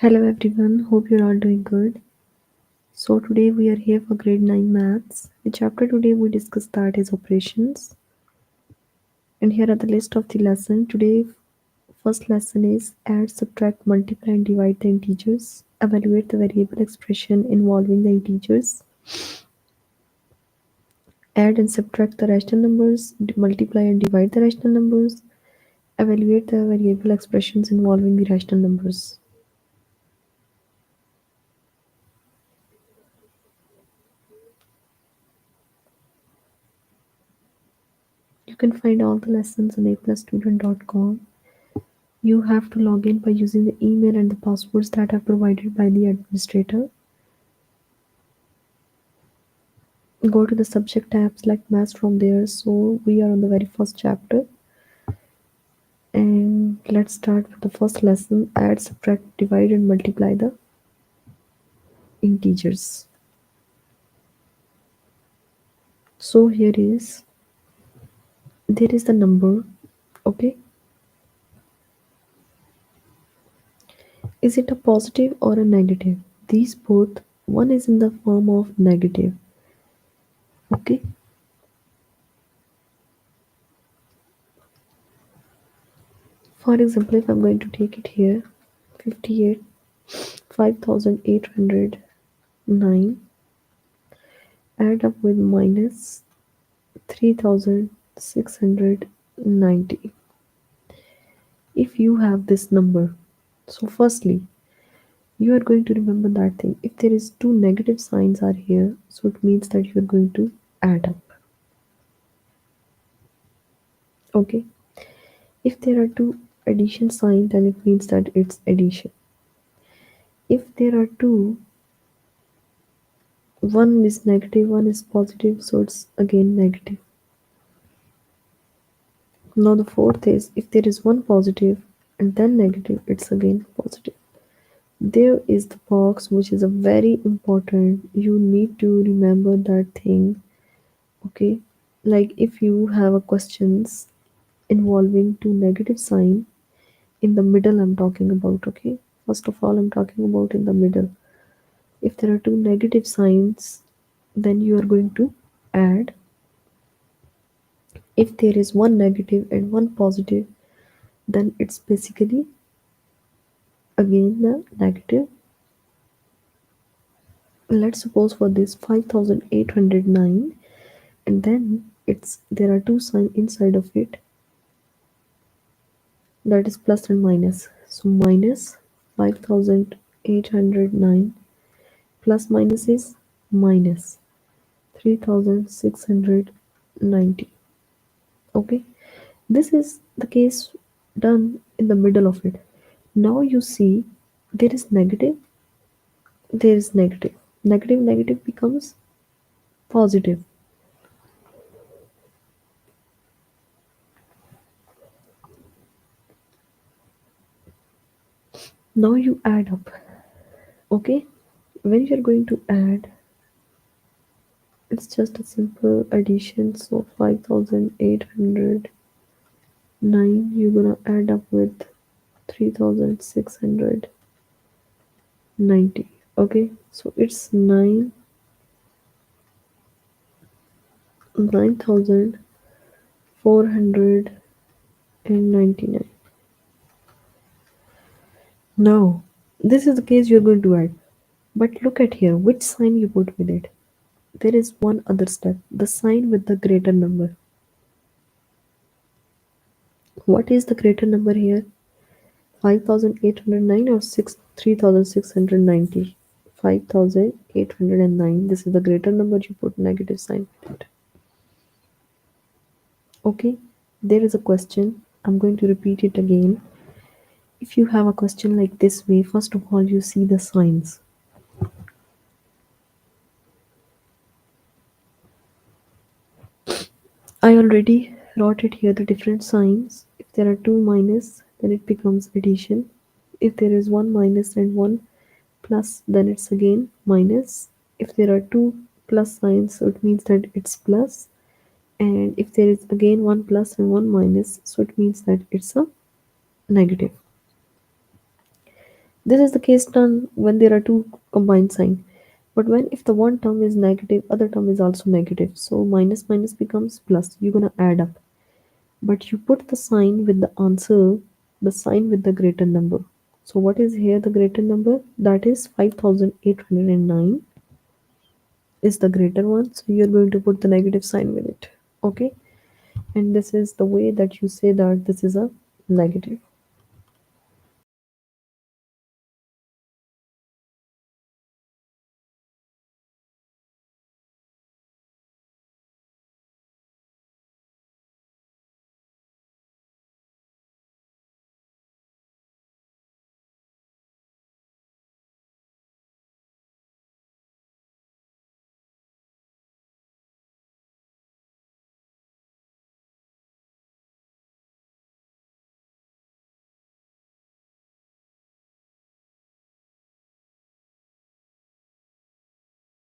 Hello everyone, hope you're all doing good. So today we are here for grade 9 maths. The chapter today we discuss that is operations. And here are the list of the lesson. Today first lesson is add, subtract, multiply and divide the integers. Evaluate the variable expression involving the integers. Add and subtract the rational numbers, multiply and divide the rational numbers. Evaluate the variable expressions involving the rational numbers. You can find all the lessons on aplusstudent.com. You have to log in by using the email and the passwords that are provided by the administrator. Go to the subject tab, select maths from there. So we are on the very first chapter. And let's start with the first lesson. Add, subtract, divide and multiply the integers. So here is, there is the number, okay? Is it a positive or a negative? These both, one is in the form of negative, okay? For example, if I'm going to take it here, 58, 5809 add up with minus 3690. If you have this number, so firstly, you are going to remember that thing. If there is two negative signs are here, so it means that you are going to add up. Okay. If there are two addition signs, then it means that it's addition. If there are two, one is negative, one is positive, so it's again negative. Now the fourth is, if there is one positive and then negative, it's again positive. There is the box which is a very important. You need to remember that thing. Okay, like if you have a questions involving two negative sign in the middle, I'm talking about. Okay, first of all, I'm talking about in the middle. If there are two negative signs, then you are going to add. If there is one negative and one positive, then it's basically again the negative. Let's suppose for this 5809, and then it's there are two signs inside of it, that is plus and minus. So minus 5809 plus minus is minus 3690. Okay, this is the case done in the middle of it. Now you see, there is negative, there is negative, negative becomes positive. Now you add up. Okay, when you're going to add, it's just a simple addition. So 5809, you're gonna add up with 3690. Okay, so it's 9499. Now this is the case you're going to add, but look at here which sign you put with it. There is one other step, the sign with the greater number. What is the greater number here? 5809 or 3690? 5809. This is the greater number, you put negative sign with it. Okay, there is a question. I'm going to repeat it again. If you have a question like this way, first of all, you see the signs. I already wrote it here, the different signs. If there are two minus, then it becomes addition. If there is one minus and one plus, then it's again minus. If there are two plus signs, so it means that it's plus. And if there is again one plus and one minus, so it means that it's a negative. This is the case done when there are two combined sign. But when if the one term is negative, other term is also negative. So minus minus becomes plus. You're gonna add up. But you put the sign with the answer, the sign with the greater number. So what is here the greater number? That is 5809 is the greater one. So you're going to put the negative sign with it. Okay. And this is the way that you say that this is a negative.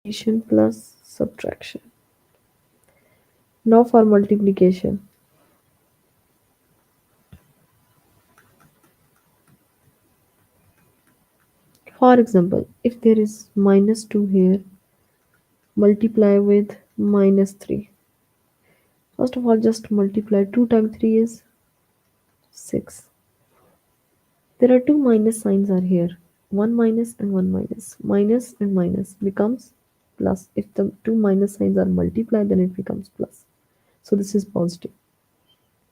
Addition plus subtraction. Now for multiplication. For example, if there is minus 2 here, multiply with minus 3. First of all, just multiply 2 times 3 is 6. There are two minus signs are here. One minus and one minus. Minus and minus becomes plus. If the two minus signs are multiplied, then it becomes plus. So this is positive.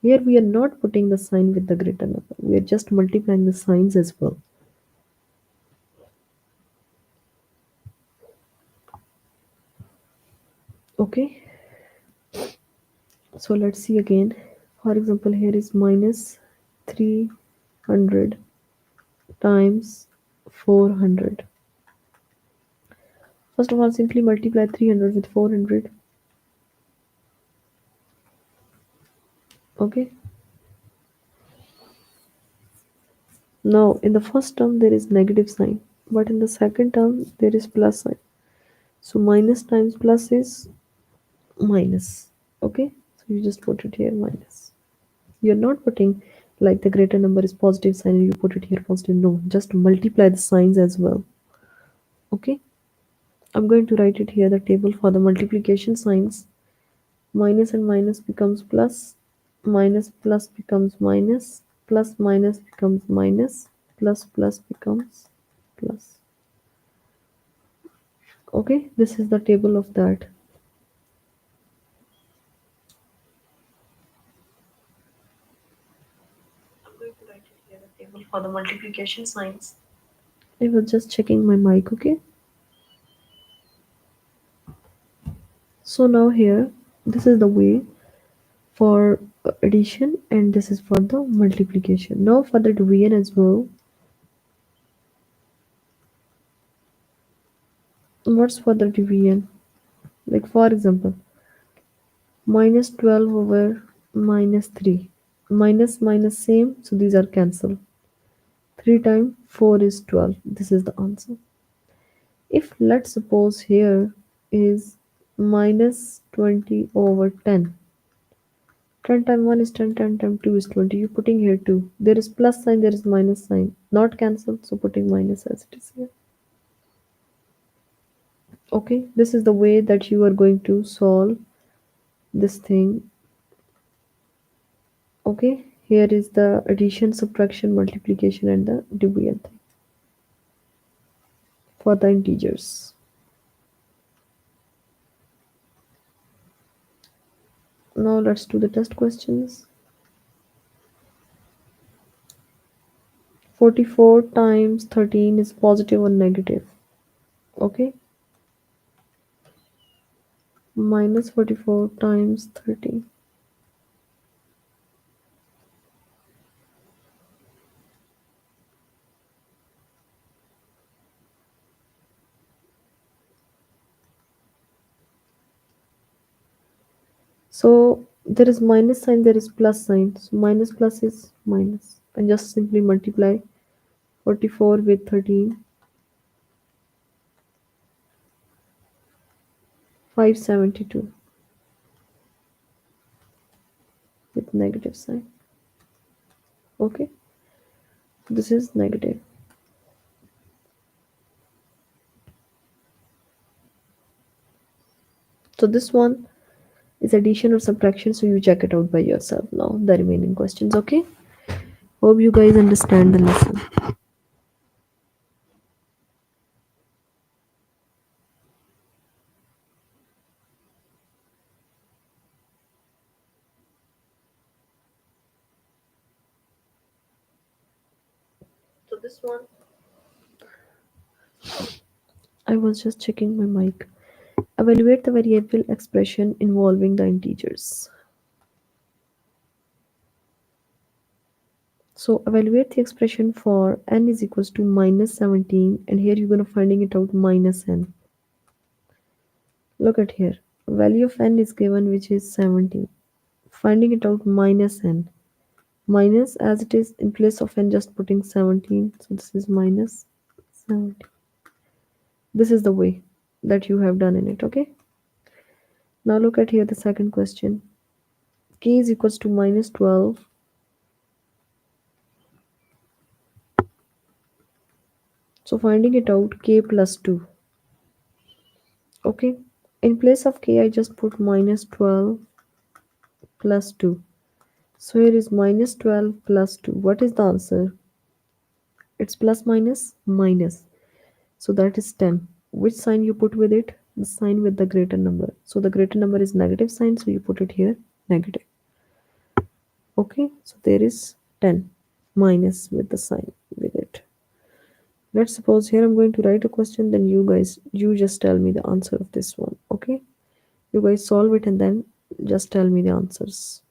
Here we are not putting the sign with the greater number. We are just multiplying the signs as well. Okay. So let's see again. For example, here is minus 300 times 400. First of all, simply multiply 300 with 400. Okay. Now, in the first term, there is negative sign, but in the second term, there is plus sign. So, minus times plus is minus. Okay. So, you just put it here minus. You're not putting like the greater number is positive sign and you put it here positive. No, just multiply the signs as well. Okay. I'm going to write it here the table for the multiplication signs. Minus and minus becomes plus, minus plus becomes minus, plus minus becomes minus, plus plus becomes plus. Okay, this is the table of that. I'm going to write it here the table for the multiplication signs. I was just checking my mic, okay? So now here, this is the way for addition and this is for the multiplication. Now for the division as well. What's for the division? Like for example, minus 12 over minus 3. Minus minus same, so these are cancelled. 3 times 4 is 12. This is the answer. If let's suppose here is minus 20 over 10. 10 times 1 is 10, 10 times 2 is 20. You're putting here 2. There is plus sign, there is minus sign. Not cancelled, so putting minus as it is here. Okay, this is the way that you are going to solve this thing. Okay, here is the addition, subtraction, multiplication, and the division thing for the integers. Now let's do the test questions. 44 times 13 is positive or negative? Okay, minus 44 times 13. So there is minus sign, there is plus sign. So minus plus is minus. And just simply multiply 44 with 13. 572 with negative sign. Okay, this is negative. So this one is addition or subtraction, so you check it out by yourself now, the remaining questions, okay? Hope you guys understand the lesson. So this one, I was just checking my mic. Evaluate the variable expression involving the integers. So evaluate the expression for n is equals to minus 17, and here you're going to finding it out minus n. Look at here. Value of n is given, which is 17. Finding it out minus n. Minus, as it is, in place of n just putting 17. So this is minus 17. This is the way that you have done in it, okay? Now look at here the second question. K is equals to minus 12. So finding it out, k plus 2. Okay. In place of k, I just put minus 12 plus 2. So here is minus 12 plus 2. What is the answer? It's plus minus minus. So that is 10. Which sign you put with it? The sign with the greater number. So the greater number is negative sign, so you put it here negative. Okay, so there is 10 minus with the sign with it. Let's suppose here I'm going to write a question, then you just tell me the answer of this one. Okay, you guys solve it and then just tell me the answers.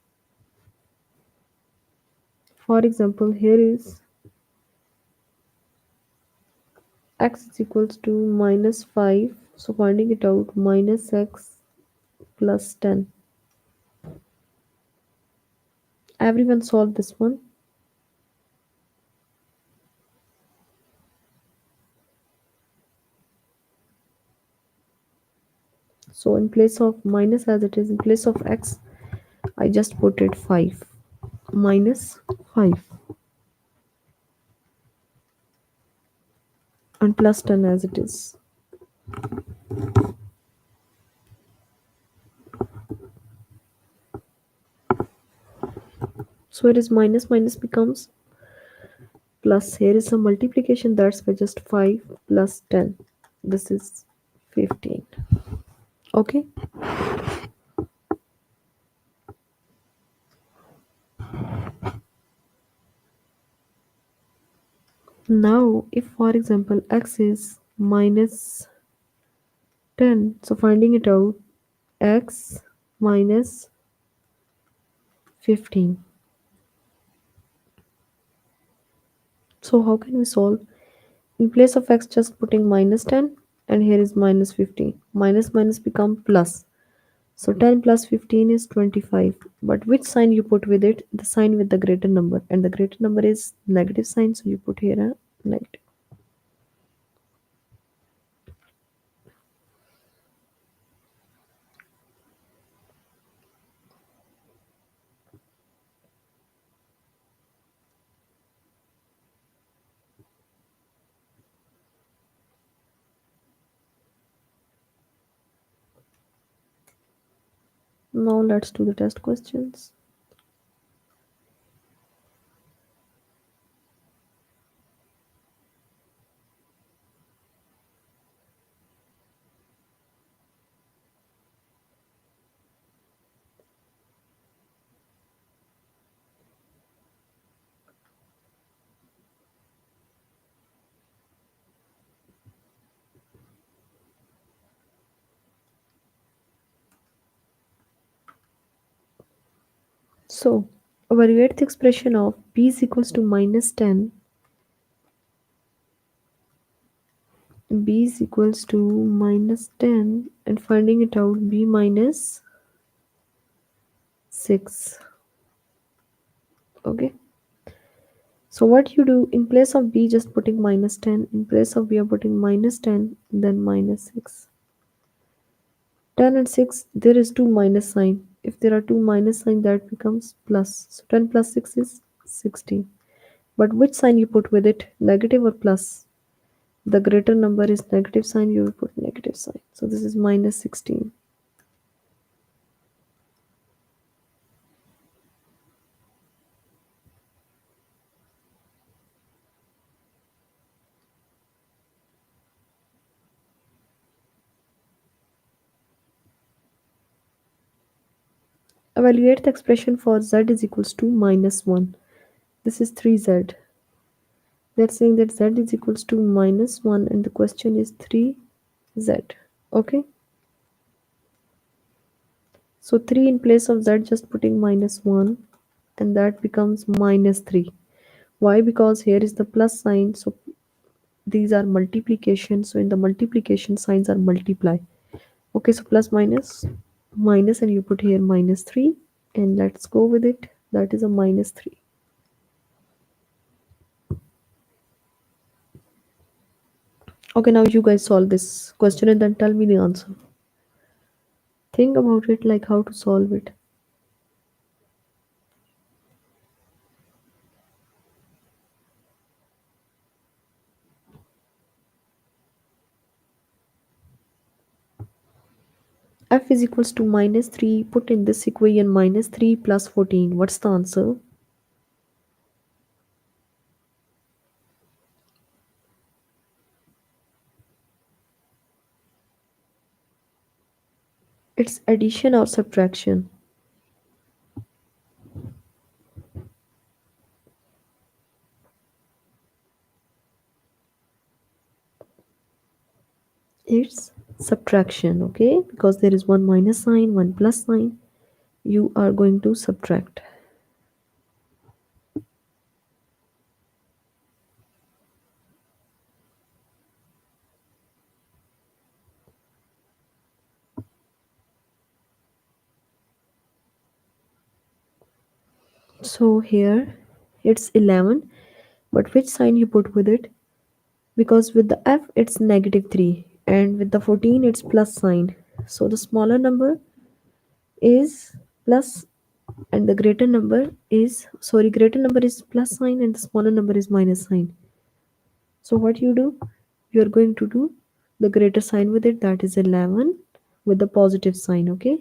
For example, here is x is equals to minus 5. So finding it out, minus x plus 10. Everyone solve this one. So in place of minus, as it is, in place of x, I just put it 5. Minus 5. And plus 10 as it is. So it is minus minus becomes plus. Here is a multiplication, that's why just 5 plus 10. This is 15. Okay. Now if for example x is minus 10, so finding it out, x minus 15. So how can we solve? In place of x just putting minus 10, and here is minus 15. Minus minus become plus. So 10 plus 15 is 25. But which sign you put with it? The sign with the greater number. And the greater number is negative sign, so you put here a negative. Now let's do the test questions. So evaluate the expression of b is equals to minus 10. B is equals to minus 10 and finding it out, b minus 6. Okay. So what you do, in place of b just putting minus 10, in place of b are putting minus 10, then minus 6. 10 and 6, there is 2 minus sign. If there are 2 minus sign, that becomes plus. So 10 plus 6 is 16. But which sign you put with it? Negative or plus? The greater number is negative sign, you will put negative sign. So this is minus 16. Evaluate the expression for z is equals to minus 1. This is 3z. They're saying that z is equals to minus 1 and the question is 3z. Okay. So 3 in place of z, just putting minus 1, and that becomes minus 3. Why? Because here is the plus sign. So these are multiplication. So in the multiplication, signs are multiply. Okay, so plus minus, minus, and you put here minus 3. And let's go with it. That is a minus 3. Okay, now you guys solve this question and then tell me the answer. Think about it, like how to solve it. F is equals to minus 3. Put in this equation minus 3 plus 14. What's the answer? It's addition or subtraction. It's subtraction, okay? Because there is one minus sign, one plus sign. You are going to subtract. So here it's 11, but which sign you put with it? Because with the F it's negative 3 and with the 14 it's plus sign. So the smaller number is plus and the greater number is, sorry, greater number is plus sign and the smaller number is minus sign. So what you do? You are going to do the greater sign with it, that is 11 with the positive sign, okay?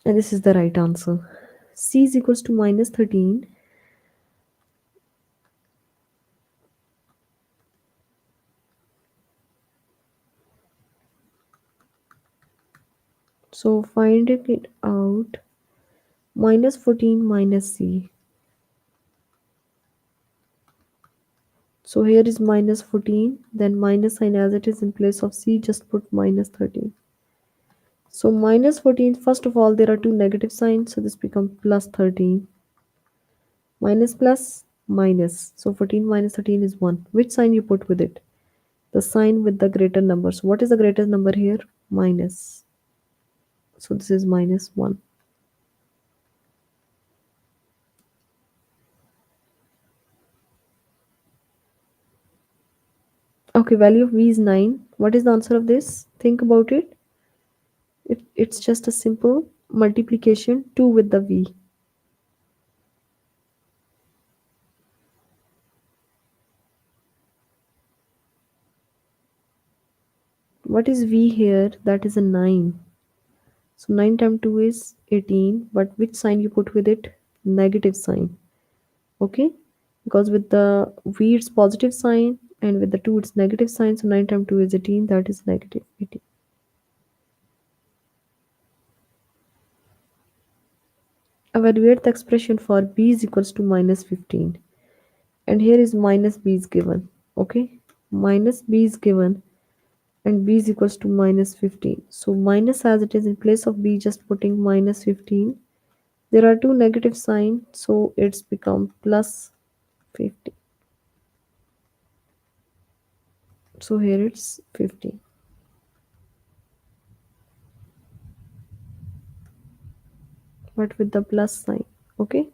And this is the right answer. C is equals to minus 13. So finding it out, minus 14 minus C. So here is minus 14, then minus sign as it is in place of C, just put minus 13. So minus 14, first of all, there are two negative signs, so this becomes plus 13. Minus plus minus. So 14 minus 13 is 1. Which sign you put with it? The sign with the greater number. So what is the greatest number here? Minus. So this is minus 1. Okay, value of V is 9. What is the answer of this? Think about it. It's just a simple multiplication 2 with the V. What is V here? That is a 9. So 9 times 2 is 18. But which sign you put with it? Negative sign. Okay? Because with the V it's positive sign and with the 2 it's negative sign. So 9 times 2 is 18. That is negative 18. Evaluate the expression for B is equals to minus 15. And here is minus B is given. Okay? Minus B is given and B is equals to minus 15. So minus as it is in place of B, just putting minus 15. There are two negative signs, so it's become plus 50. So here it's 50. But with the plus sign. Okay?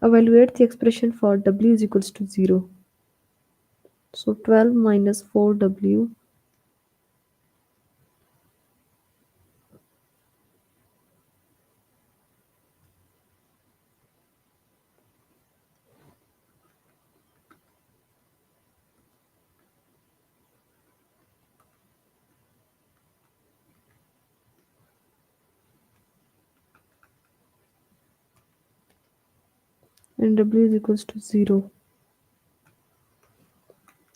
Evaluate the expression for W is equals to 0. So 12 minus 4W. and w is equals to 0.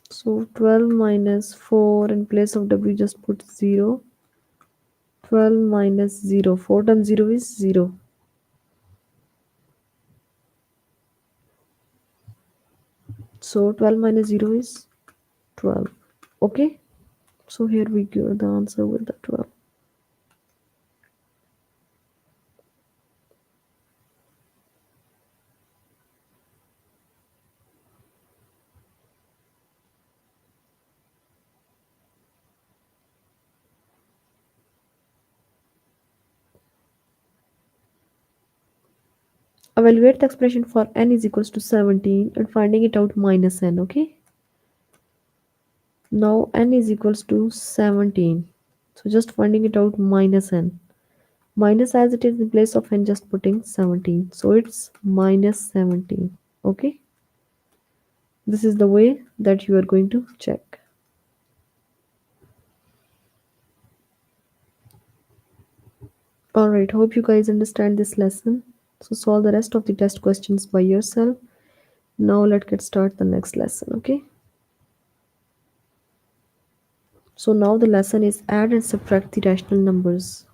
So 12 minus 4, in place of w just put 0. 12 minus 0, 4 times 0 is 0. So 12 minus 0 is 12. Okay, so here we give the answer with the 12. Evaluate the expression for n is equals to 17 and finding it out minus n. Okay, now n is equals to 17, so just finding it out minus n. Minus, as it is in place of n, just putting 17, so it's minus 17. Okay, this is the way that you are going to check. Alright, hope you guys understand this lesson. So solve the rest of the test questions by yourself. Now let's get start the next lesson. Okay, so now the lesson is add and subtract the rational numbers.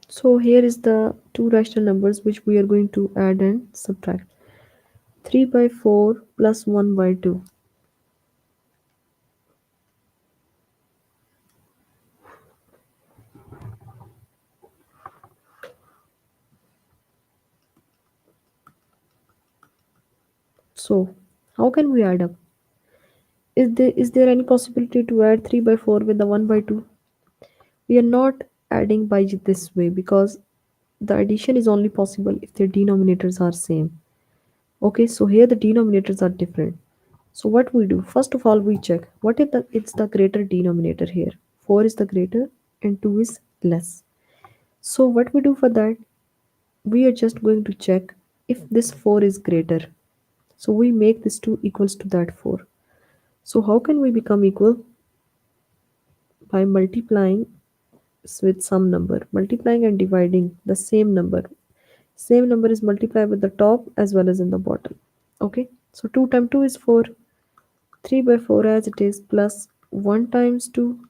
So here is the two rational numbers which we are going to add and subtract. 3 by 4 plus 1 by 2. So how can we add up? Is there any possibility to add 3 by 4 with the 1 by 2? We are not adding by this way because the addition is only possible if their denominators are same. Okay, so here the denominators are different. So what we do, first of all we check what if it's the greater denominator here. 4 is the greater and 2 is less. So what we do for that, we are just going to check if this 4 is greater. So we make this 2 equals to that 4. So how can we become equal? By multiplying with some number, multiplying and dividing the same number. Same number is multiplied with the top as well as in the bottom. Okay, so 2 times 2 is 4. 3 by 4 as it is plus 1 times 2,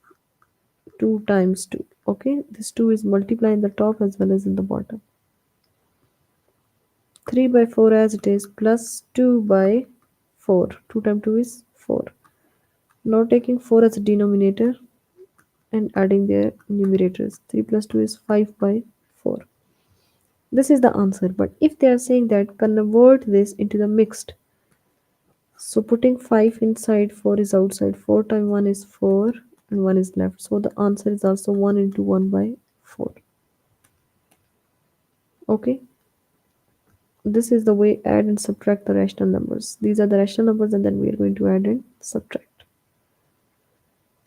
2 times 2. Okay, this 2 is multiplied in the top as well as in the bottom. 3 by 4 as it is plus 2 by 4. 2 times 2 is 4. Now taking 4 as a denominator and adding their numerators. 3 plus 2 is 5 by 4. This is the answer. But if they are saying that convert this into the mixed, so putting 5 inside, 4 is outside. 4 times 1 is 4 and 1 is left. So the answer is also 1 into 1 by 4. Okay. This is the way add and subtract the rational numbers. These are the rational numbers and then we are going to add and subtract.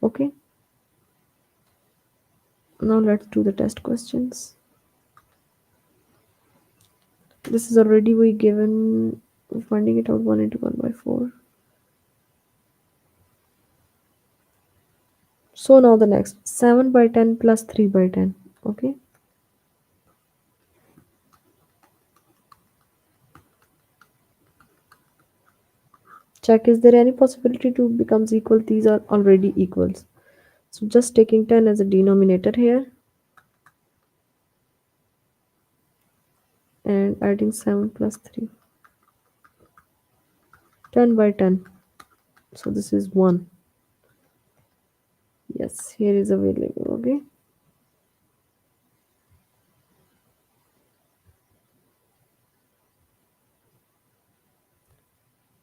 Okay. Now let's do the test questions. This is already we given finding it out 1 into 1 by 4. So now the next 7 by 10 plus 3 by 10. Okay. Check is there any possibility to becomes equal? These are already equals. So just taking 10 as a denominator here and adding 7 plus 3. 10 by 10. So this is 1. Yes, here is available. Okay.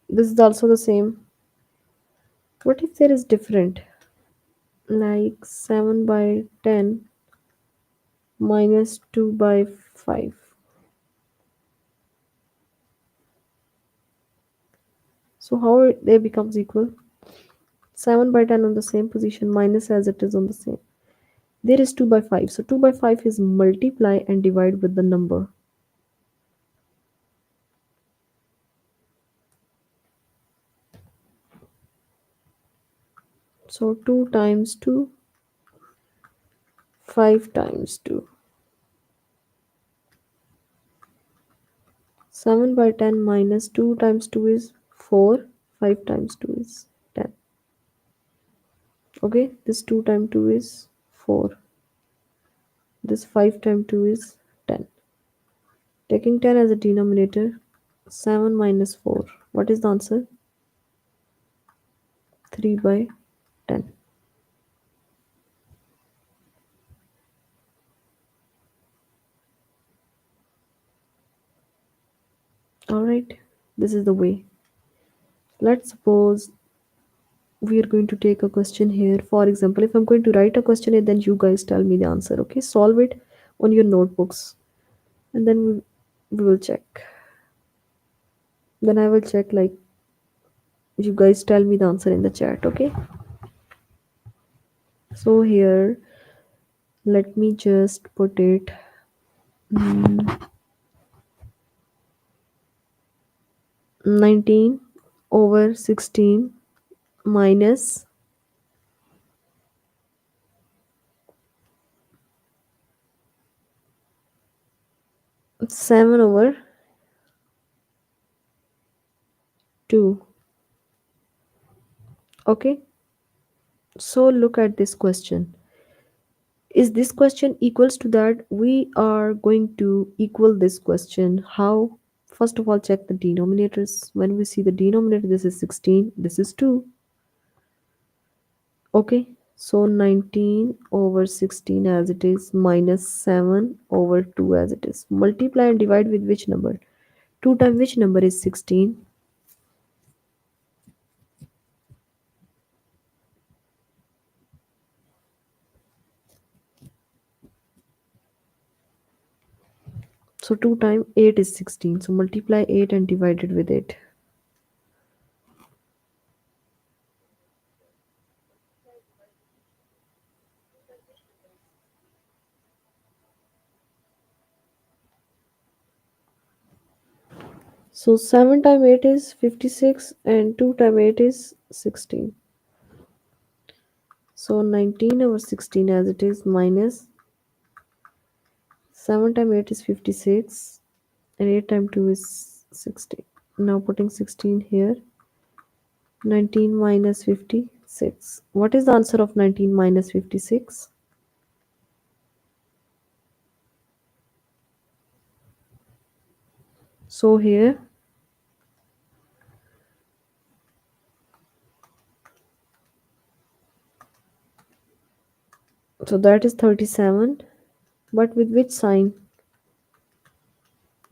This is also the same. What if there is different? Like 7 by 10 minus 2 by 5. So how they becomes equal? 7 by 10 on the same position minus as it is on the same. There is 2 by 5. So 2 by 5 is multiply and divide with the number. So 2 times 2, 5 times 2. 7 by 10 minus 2 times 2 is 4. 5 times 2 is 10. Okay, this 2 times 2 is 4. This 5 times 2 is 10. Taking 10 as a denominator, 7 minus 4. What is the answer? 3 by 10. Alright, this is the way. Let's suppose we are going to take a question here. For example, if I'm going to write a question and then you guys tell me the answer, okay? Solve it on your notebooks and then we will check. Then I will check, like, you guys tell me the answer in the chat, okay? So here, let me just put it. mm, 19 over 16 minus 7 over 2. Okay, so look at this question. Is this question equals to that? We are going to equal this question. How? First of all, check the denominators. When we see the denominator, this is 16, this is 2. Okay, so 19 over 16 as it is minus 7 over 2 as it is. Multiply and divide with which number? 2 times which number is 16? So 2 times 8 is 16. So multiply 8 and divide it with 8. So 7 times 8 is 56 and 2 times 8 is 16. So 19 over 16 as it is minus 7 times 8 is 56 and 8 times 2 is 16. Now putting 16 here. 19 minus 56. What is the answer of 19 minus 56? So here, so that is 37. But with which sign?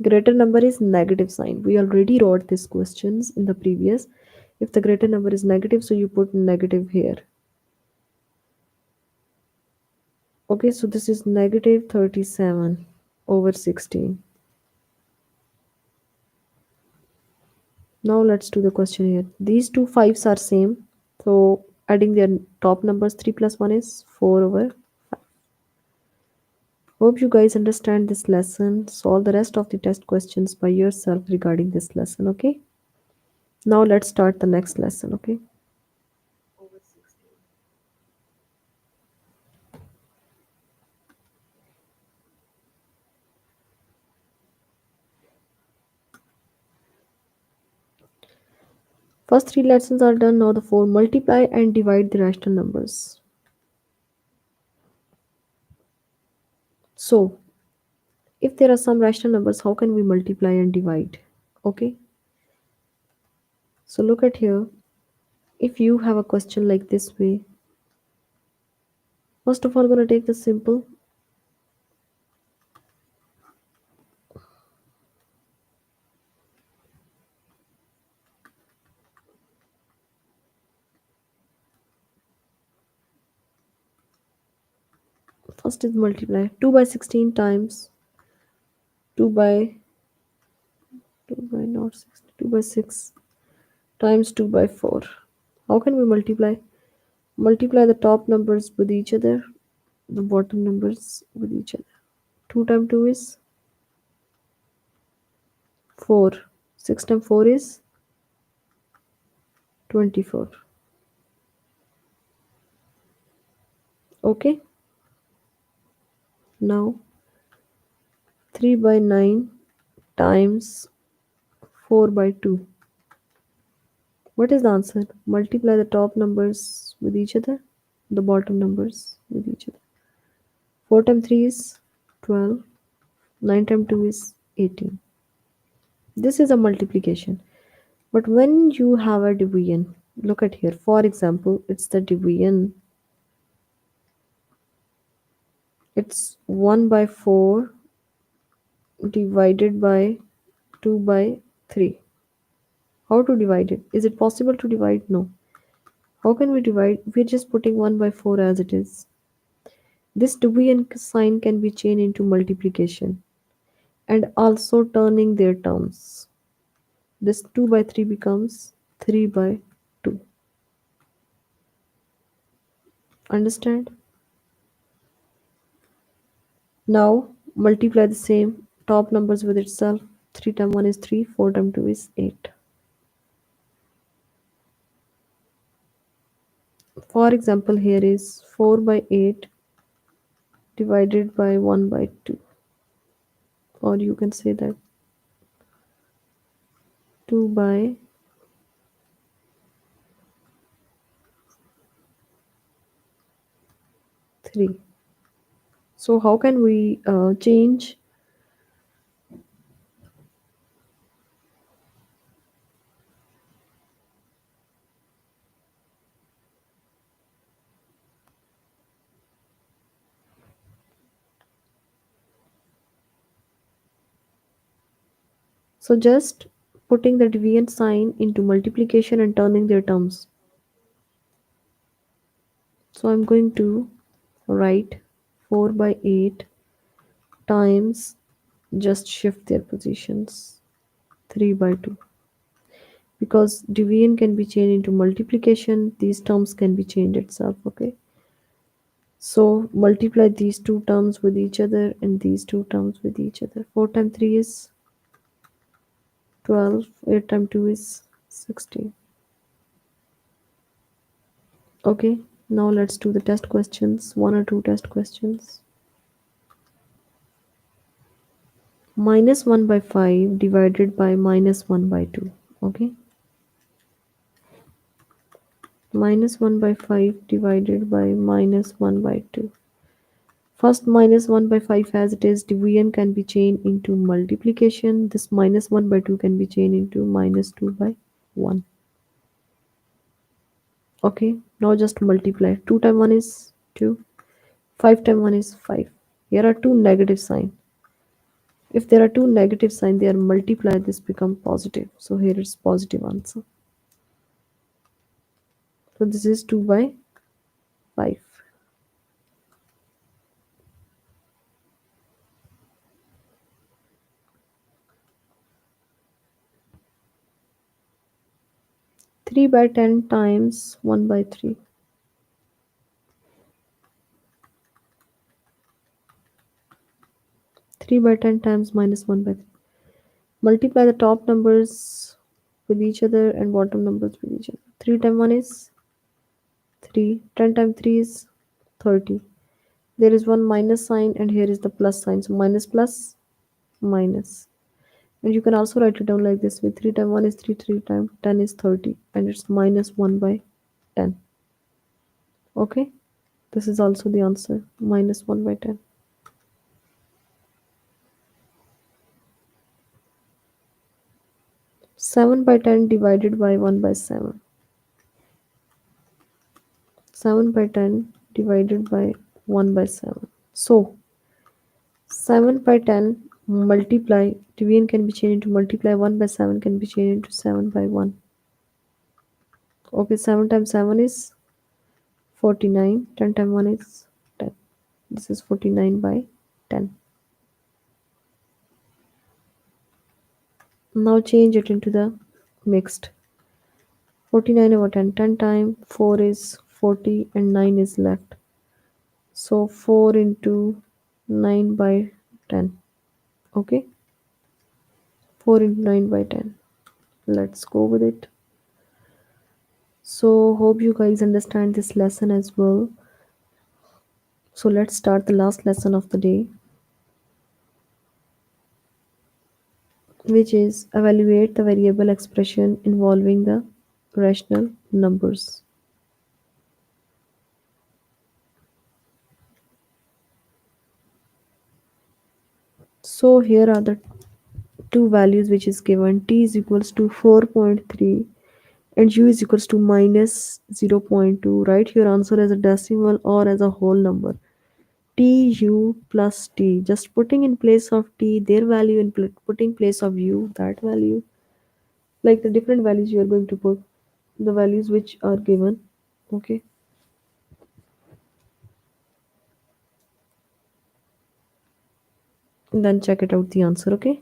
Greater number is negative sign. We already wrote these questions in the previous. If the greater number is negative, so you put negative here. Okay, so this is negative 37 over 16. Now let's do the question here. These two fives are same. So adding their top numbers, 3 plus 1 is 4 over 5. Hope you guys understand this lesson. Solve the rest of the test questions by yourself regarding this lesson, okay? Now let's start the next lesson, okay? First three lessons are done. Now the four. Multiply and divide the rational numbers. So, if there are some rational numbers, how can we multiply and divide? Okay. So look at here. If you have a question like this way, first of all, gonna take the simple. First is multiply. 2 by 16 times 2 by 2 by not 6, 2 by 6 times 2 by 4. How can we multiply? Multiply the top numbers with each other. the bottom numbers with each other. 2 times 2 is 4. 6 times 4 is 24. Okay, now 3 by 9 times 4 by 2. What is the answer? Multiply the top numbers with each other, the bottom numbers with each other. 4 times 3 is 12. 9 times 2 is 18. This is a multiplication. But when you have a division, look at here. For example, it's the division. It's 1 by 4 divided by 2 by 3. How to divide it? Is it possible to divide? No. How can we divide? We're just putting 1 by 4 as it is. This division sign can be changed into multiplication and also turning their terms. This 2 by 3 becomes 3 by 2. Understand? Now multiply the same top numbers with itself. 3 times 1 is 3, 4 times 2 is 8. For example, here is 4 by 8 divided by 1 by 2. Or you can say that 2 by 3. So how can we change? So just putting the division sign into multiplication and turning their terms. So I'm going to write 4 by 8 times, just shift their positions, 3 by 2. Because division can be changed into multiplication, these terms can be changed itself, okay? So multiply these two terms with each other and these two terms with each other. 4 times 3 is 12, 8 times 2 is 16. Okay, now let's do the test questions, one or two test questions. Minus 1 by 5 divided by minus 1 by 2. Okay, minus 1 by 5 divided by minus 1 by 2. First, minus 1 by 5 as it is, division can be changed into multiplication. This minus 1 by 2 can be changed into minus 2 by 1. Okay, now just multiply. 2 times 1 is 2. 5 times 1 is 5. Here are two negative signs. If there are two negative signs, they are multiplied, this become positive. So here it's positive answer. So this is 2 by 5. 3 by 10 times 1 by 3. 3 by 10 times minus 1 by 3. Multiply the top numbers with each other and bottom numbers with each other. 3 times 1 is 3. 10 times 3 is 30. There is one minus sign and here is the plus sign. So minus plus minus. And you can also write it down like this with 3 times 1 is 3, 3 times 10 is 30. And it's minus 1 by 10. Okay. This is also the answer. Minus 1 by 10. 7 by 10 divided by 1 by 7. 7 by 10 divided by 1 by 7. So 7 by 10 multiply, division can be changed into multiply, 1 by 7 can be changed into 7 by 1. Okay, 7 times 7 is 49, 10 times 1 is 10. This is 49 by 10. Now change it into the mixed. 49 over 10, 10 times 4 is 40 and 9 is left. So 4 into 9 by 10. Okay, 4 into 9 by 10. Let's go with it. So hope you guys understand this lesson as well. So let's start the last lesson of the day, which is evaluate the variable expression involving the rational numbers. So here are the two values which is given. T is equals to 4.3 and u is equals to minus 0.2. Write your answer as a decimal or as a whole number. Tu plus t, just putting in place of t their value and putting place of u that value, like the different values you are going to put the values which are given. Okay, then check it out the answer. Okay,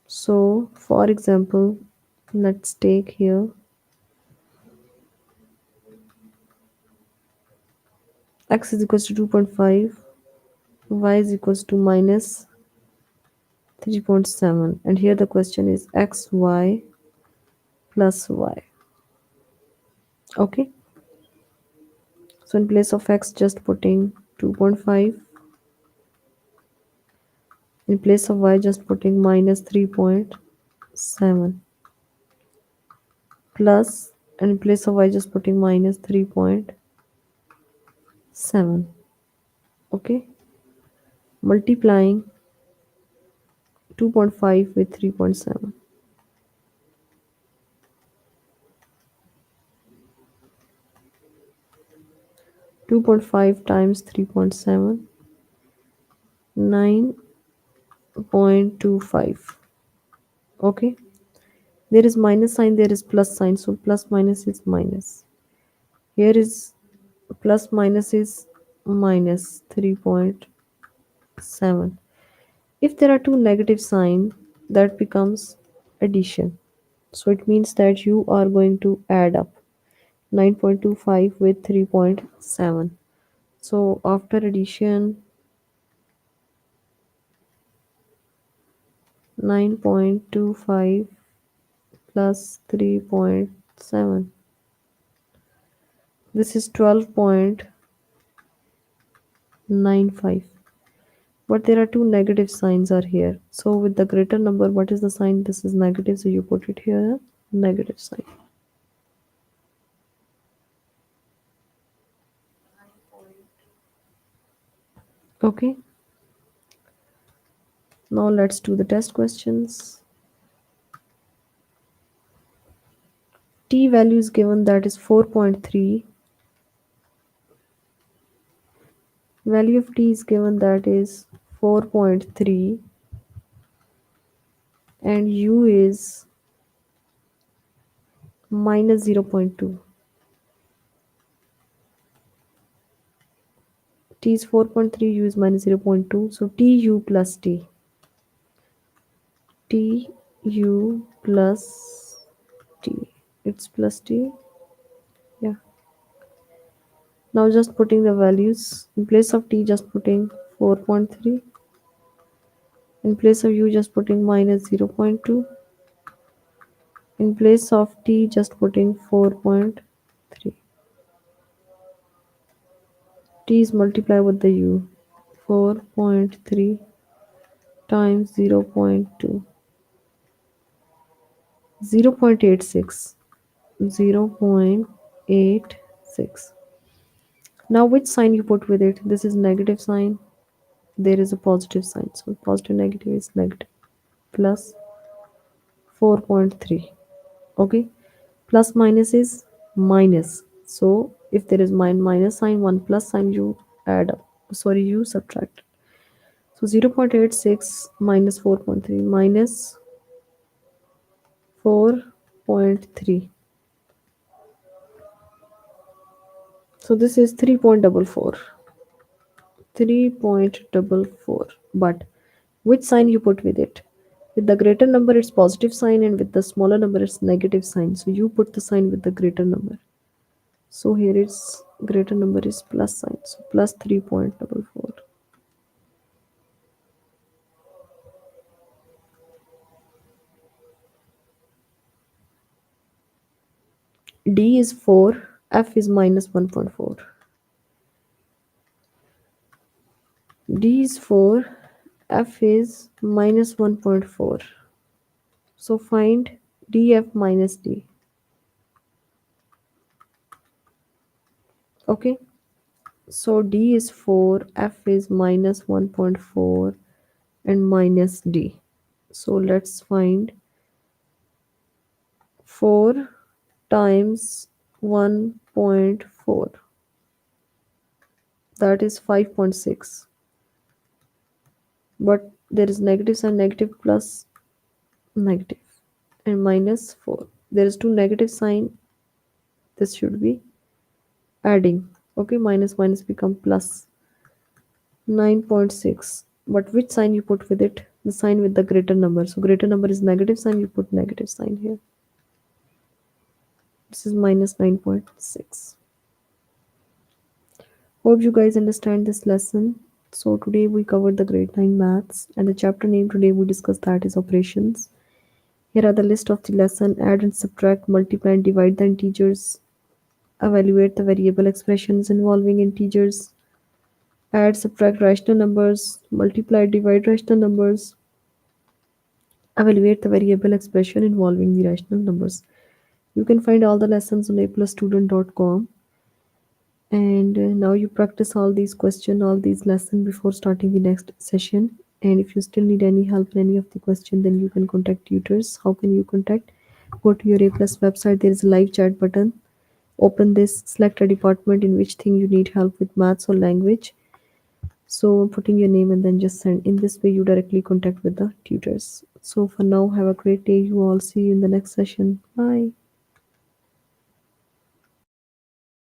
so for example, let's take here x is equals to 2.5, y is equals to minus 3.7, and here the question is xy plus y. Okay, so in place of x just putting 2.5, in place of y just putting minus 3.7, plus, and in place of y just putting minus 3.7. Okay, multiplying 2.5 with 3.7. 2.5 times 3.7, 9.25. Okay, there is minus sign, there is plus sign, so plus minus is minus. Here is plus minus is minus 3.7. If there are two negative signs, that becomes addition. So it means that you are going to add up 9.25 with 3.7. So after addition, 9.25 plus 3.7. This is 12.95. But there are two negative signs are here. So with the greater number, what is the sign? This is negative, so you put it here, negative sign. Okay. Now let's do the test questions. T value is given, that is 4.3. Value of t is given, that is 4.3, and u is minus 0.2. T is 4.3, u is minus 0.2. So tu plus t. Tu plus t. It's plus t. Yeah. Now just putting the values. In place of t, just putting 4.3. In place of u, just putting minus 0.2. In place of t, just putting 4.3. T is multiplied with the u. 4.3 times 0.2. 0.86. 0.86. Now which sign you put with it? This is negative sign. There is a positive sign. So positive negative is negative. Plus 4.3. Okay. Plus minus is minus. So if there is minus sign, one plus sign, you add up. Sorry, you subtract. So 0.86 minus 4.3 minus 4.3. So this is 3.44. 3.44. But which sign you put with it? With the greater number, it's positive sign, and with the smaller number, it's negative sign. So you put the sign with the greater number. So here its greater number is plus sign. So plus 3.44. D is 4, F is minus 1.4. D is 4, F is minus 1.4. So find DF minus D. Okay. So D is 4, F is minus 1.4 and minus D. So let's find 4 times 1.4, that is 5.6, but there is negative sign, negative plus negative and minus 4. There is two negative sign, this should be adding. Okay, minus minus become plus 9.6. But which sign you put with it? The sign with the greater number. So greater number is negative sign, you put negative sign here. This is minus 9.6. Hope you guys understand this lesson. So today we covered the grade 9 maths, and the chapter name today we discussed that is operations. Here are the list of the lesson: add and subtract, multiply and divide the integers, evaluate the variable expressions involving integers, add, subtract rational numbers, multiply, divide rational numbers, evaluate the variable expression involving the rational numbers. You can find all the lessons on aplusstudent.com. And now you practice all these questions, all these lessons before starting the next session. And if you still need any help in any of the question, then you can contact tutors. How can you contact? Go to your A plus website. There is a live chat button. Open this, select a department in which thing you need help with maths or language. So putting your name and then just send. In this way, you directly contact with the tutors. So for now, have a great day. You all see you in the next session. Bye.